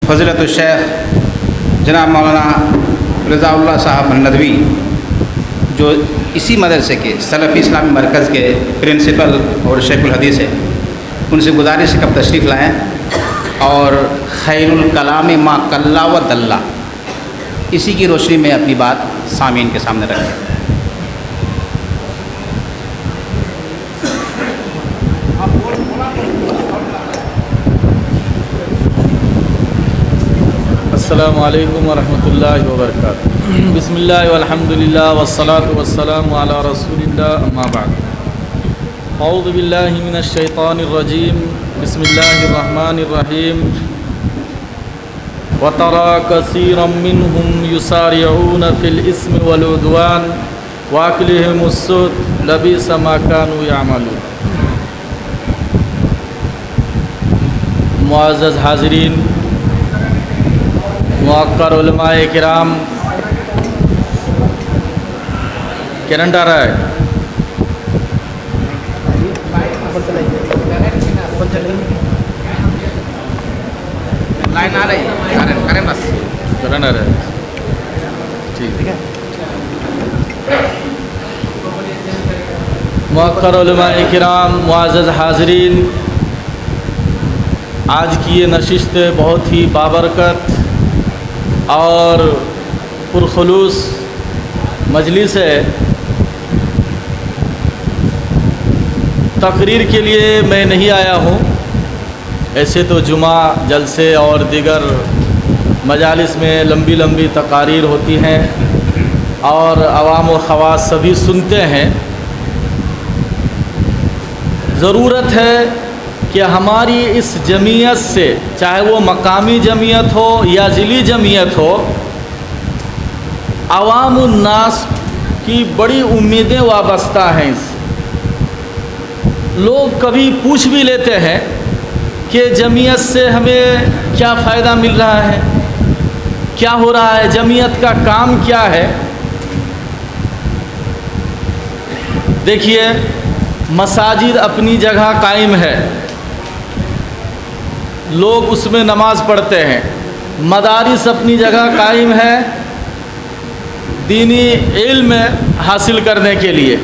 فضیلت الشیخ جناب مولانا رضا اللہ صاحب ندوی جو اسی مدرسے کے سلفی اسلامی مرکز کے پرنسپل اور شیخ الحدیث ہے، ان سے گزارش ہے کب تشریف لائیں اور خیر الکلام ما کلا و دلہ اسی کی روشنی میں اپنی بات سامعین کے سامنے رکھیں۔ السلام علیکم ورحمۃ اللہ وبرکاتہ۔ بسم اللہ والحمد للہ والصلاة والسلام علی رسول اللہ، اما بعد۔ اعوذ باللہ من الشیطان الرجیم، بسم اللہ الرحمن الرحیم۔ وَتَرَى كَثِيرًا مِّنْهُمْ يُسَارِعُونَ فِي الْإِثْمِ وَالْعُدْوَانِ وَأَكْلِهِمُ السُّحْتَ لَبِئْسَ مَا كَانُوا يَعْمَلُونَ۔ معزز حاضرین، موقر علماء کرام، کرنٹ آ رہا ہے؟ لائن آ رہی ہے، کریں بس کرنٹ آ رہا ہے، ٹھیک ہے۔ موقر علماء کرام، معزز حاضرین، آج کی یہ نشست بہت ہی بابرکت اور پرخلوص مجلس ہے۔ تقریر کے لیے میں نہیں آیا ہوں، ایسے تو جمعہ جلسے اور دیگر مجالس میں لمبی لمبی تقاریر ہوتی ہیں اور عوام و خواص سبھی سنتے ہیں۔ ضرورت ہے کہ ہماری اس جمعیت سے، چاہے وہ مقامی جمعیت ہو یا ضلعی جمعیت ہو، عوام الناس کی بڑی امیدیں وابستہ ہیں۔ اس لوگ کبھی پوچھ بھی لیتے ہیں کہ جمعیت سے ہمیں کیا فائدہ مل رہا ہے، کیا ہو رہا ہے، جمعیت کا کام کیا ہے۔ دیکھیے، مساجد اپنی جگہ قائم ہے، لوگ اس میں نماز پڑھتے ہیں، مدارس اپنی جگہ قائم ہے دینی علم حاصل کرنے کے لیے۔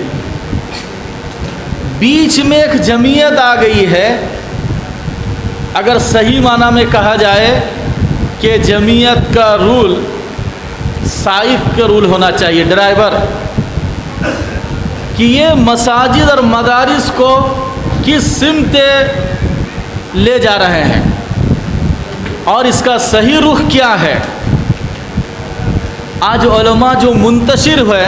بیچ میں ایک جمعیت آ گئی ہے، اگر صحیح معنی میں کہا جائے کہ جمعیت کا رول سائق کا رول ہونا چاہیے، ڈرائیور، کہ یہ مساجد اور مدارس کو کس سمت لے جا رہے ہیں اور اس کا صحیح رخ کیا ہے۔ آج علماء جو منتشر ہوئے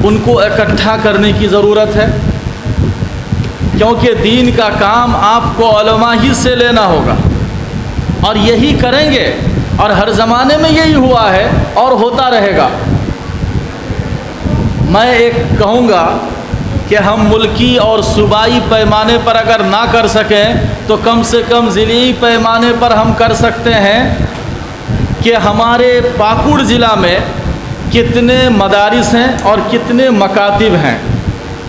ان کو اکٹھا کرنے کی ضرورت ہے، کیونکہ دین کا کام آپ کو علماء ہی سے لینا ہوگا اور یہی کریں گے، اور ہر زمانے میں یہی ہوا ہے اور ہوتا رہے گا۔ میں ایک کہوں گا کہ ہم ملکی اور صوبائی پیمانے پر اگر نہ کر سکیں تو کم سے کم ضلعی پیمانے پر ہم کر سکتے ہیں کہ ہمارے پاکڑ ضلع میں کتنے مدارس ہیں اور کتنے مکاتب ہیں،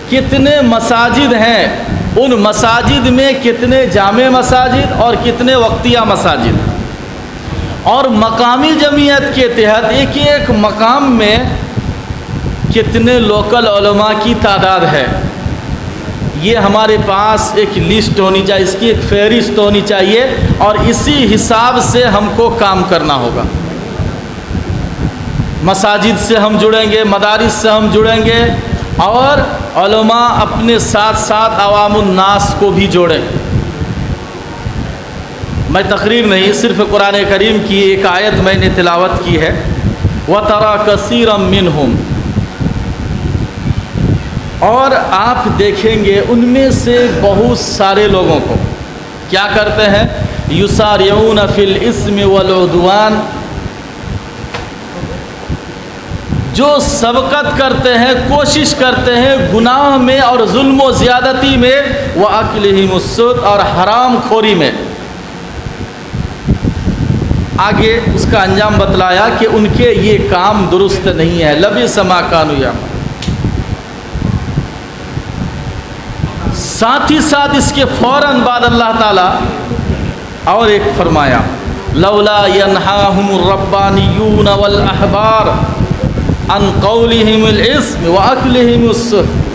کتنے مساجد ہیں، ان مساجد میں کتنے جامع مساجد اور کتنے وقتیہ مساجد، اور مقامی جمعیت کے تحت ایک ایک مقام میں کتنے لوکل علماء کی تعداد ہے۔ یہ ہمارے پاس ایک لسٹ ہونی چاہیے، اس کی ایک فہرست ہونی چاہیے، اور اسی حساب سے ہم کو کام کرنا ہوگا۔ مساجد سے ہم جڑیں گے، مدارس سے ہم جڑیں گے، اور علماء اپنے ساتھ ساتھ عوام الناس کو بھی جوڑیں۔ میں تقریر نہیں، صرف قرآن کریم کی ایک آیت میں نے تلاوت کی ہے، وَتَرَى كَثِيرًا مِّنْهُمْ، اور آپ دیکھیں گے ان میں سے بہت سارے لوگوں کو کیا کرتے ہیں، یسارعون فی الاسم والعدوان، جو سبقت کرتے ہیں، کوشش کرتے ہیں گناہ میں اور ظلم و زیادتی میں، وَأَكْلِهِمُ السُّحْتَ، اور حرام خوری میں۔ آگے اس کا انجام بتلایا کہ ان کے یہ کام درست نہیں ہے، لبئس ما کانوا یعملون۔ ساتھ ہی ساتھ اس کے فوراً بعد اللہ تعالیٰ اور ایک فرمایا لولا ینہاہم الربانیون والاحبار عن قولہم الاسم واکلہم السحت.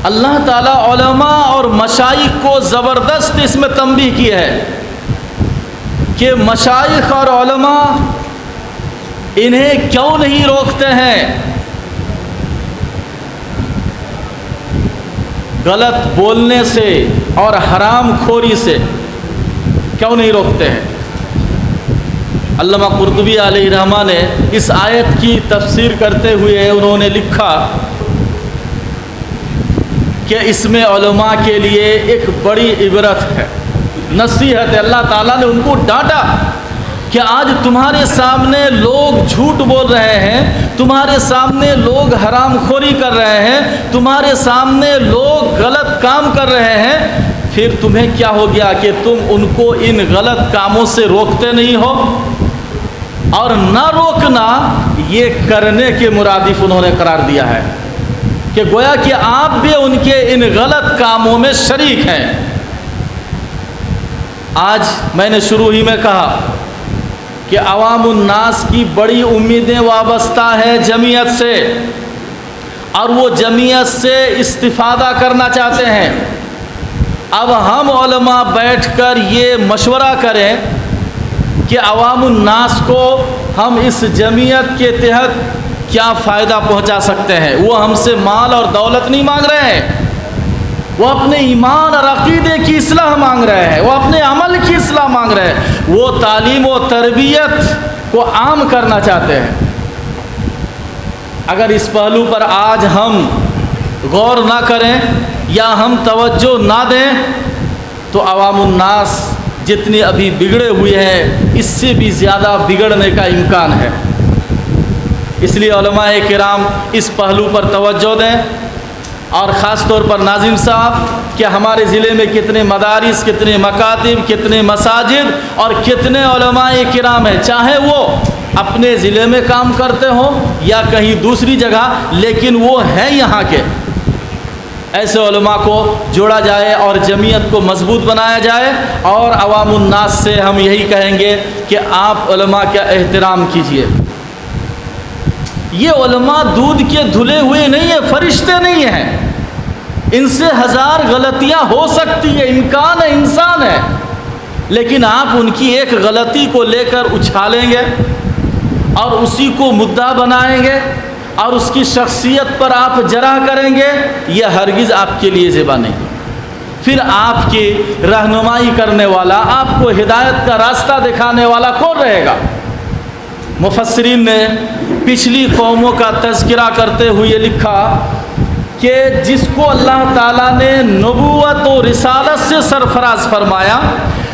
اللہ تعالیٰ علماء اور مشائخ کو زبردست اس میں تنبیہ کی ہے کہ مشائخ اور علماء انہیں کیوں نہیں روکتے ہیں غلط بولنے سے اور حرام خوری سے، کیوں نہیں روکتے ہیں؟ علامہ قرطبی علیہ رحمہ نے اس آیت کی تفسیر کرتے ہوئے انہوں نے لکھا کہ اس میں علماء کے لیے ایک بڑی عبرت ہے، نصیحت ہے. اللہ تعالیٰ نے ان کو ڈانٹا کہ آج تمہارے سامنے لوگ جھوٹ بول رہے ہیں، تمہارے سامنے لوگ حرام خوری کر رہے ہیں، تمہارے سامنے لوگ غلط کام کر رہے ہیں، پھر تمہیں کیا ہو گیا کہ تم ان کو ان غلط کاموں سے روکتے نہیں ہو؟ اور نہ روکنا یہ کرنے کے مرادف انہوں نے قرار دیا ہے کہ گویا کہ آپ بھی ان کے ان غلط کاموں میں شریک ہیں. آج میں نے شروع ہی میں کہا کہ عوام الناس کی بڑی امیدیں وابستہ ہیں جمعیت سے، اور وہ جمعیت سے استفادہ کرنا چاہتے ہیں. اب ہم علماء بیٹھ کر یہ مشورہ کریں کہ عوام الناس کو ہم اس جمعیت کے تحت کیا فائدہ پہنچا سکتے ہیں. وہ ہم سے مال اور دولت نہیں مانگ رہے ہیں، وہ اپنے ایمان اور عقیدے کی اصلاح مانگ رہے ہیں، وہ اپنے عمل کی اصلاح مانگ رہے ہیں، وہ تعلیم و تربیت کو عام کرنا چاہتے ہیں. اگر اس پہلو پر آج ہم غور نہ کریں یا ہم توجہ نہ دیں تو عوام الناس جتنی ابھی بگڑے ہوئے ہیں اس سے بھی زیادہ بگڑنے کا امکان ہے. اس لیے علماء کرام اس پہلو پر توجہ دیں، اور خاص طور پر ناظم صاحب کہ ہمارے ضلع میں کتنے مدارس، کتنے مکاتب، کتنے مساجد اور کتنے علماء کرام ہیں، چاہے وہ اپنے ضلع میں کام کرتے ہوں یا کہیں دوسری جگہ، لیکن وہ ہیں یہاں کے. ایسے علماء کو جوڑا جائے اور جمعیت کو مضبوط بنایا جائے، اور عوام الناس سے ہم یہی کہیں گے کہ آپ علماء کا احترام کیجیے. یہ علماء دودھ کے دھلے ہوئے نہیں ہیں، فرشتے نہیں ہیں، ان سے ہزار غلطیاں ہو سکتی ہیں، امکان ہے، انسان ہے، لیکن آپ ان کی ایک غلطی کو لے کر اچھالیں گے اور اسی کو مدعا بنائیں گے اور اس کی شخصیت پر آپ جرح کریں گے، یہ ہرگز آپ کے لیے زیبا نہیں. پھر آپ کی رہنمائی کرنے والا، آپ کو ہدایت کا راستہ دکھانے والا کون رہے گا؟ مفسرین نے پچھلی قوموں کا تذکرہ کرتے ہوئے لکھا کہ جس کو اللہ تعالیٰ نے نبوت و رسالت سے سرفراز فرمایا،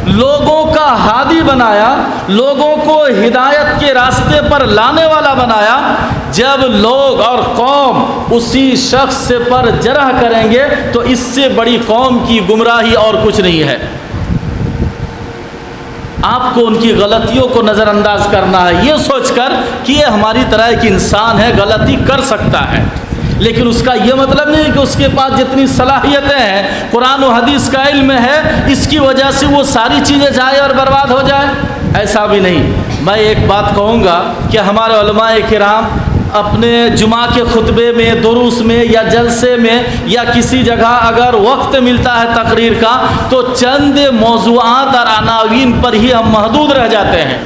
لوگوں کا ہادی بنایا، لوگوں کو ہدایت کے راستے پر لانے والا بنایا، جب لوگ اور قوم اسی شخص سے پر جرح کریں گے تو اس سے بڑی قوم کی گمراہی اور کچھ نہیں ہے. آپ کو ان کی غلطیوں کو نظر انداز کرنا ہے، یہ سوچ کر کہ یہ ہماری طرح ایک انسان ہے، غلطی کر سکتا ہے، لیکن اس کا یہ مطلب نہیں کہ اس کے پاس جتنی صلاحیتیں ہیں، قرآن و حدیث کا علم ہے، اس کی وجہ سے وہ ساری چیزیں جائے اور برباد ہو جائے. ایسا بھی نہیں. میں ایک بات کہوں گا کہ ہمارے علماء کرام اپنے جمعہ کے خطبے میں، دروس میں یا جلسے میں یا کسی جگہ اگر وقت ملتا ہے تقریر کا تو چند موضوعات اور عناوین پر ہی ہم محدود رہ جاتے ہیں.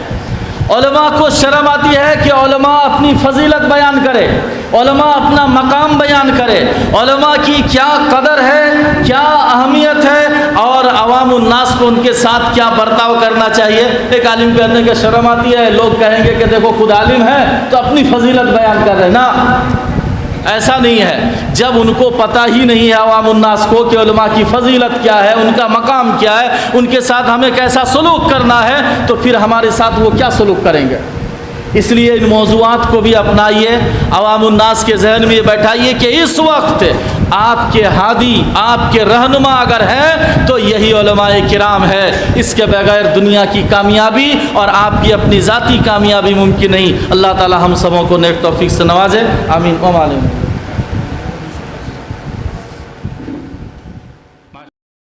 علماء کو شرم آتی ہے کہ علماء اپنی فضیلت بیان کرے، علماء اپنا مقام بیان کرے، علماء کی کیا قدر ہے، کیا اہمیت ہے، اور عوام الناس کو ان کے ساتھ کیا برتاؤ کرنا چاہیے. ایک عالم کہنے کے شرم آتی ہے، لوگ کہیں گے کہ دیکھو خود عالم ہے تو اپنی فضیلت بیان کر رہے. نا، ایسا نہیں ہے. جب ان کو پتہ ہی نہیں ہے عوام الناس کو کہ علماء کی فضیلت کیا ہے، ان کا مقام کیا ہے، ان کے ساتھ ہمیں کیسا سلوک کرنا ہے، تو پھر ہمارے ساتھ وہ کیا سلوک کریں گے. اس لیے ان موضوعات کو بھی اپنائیے، عوام الناس کے ذہن میں یہ بیٹھائیے کہ اس وقت آپ کے ہادی، آپ کے رہنما اگر ہیں تو یہی علماء کرام ہے. اس کے بغیر دنیا کی کامیابی اور آپ کی اپنی ذاتی کامیابی ممکن نہیں. اللہ تعالی ہم سبوں کو نیک توفیق سے نوازے. آمین.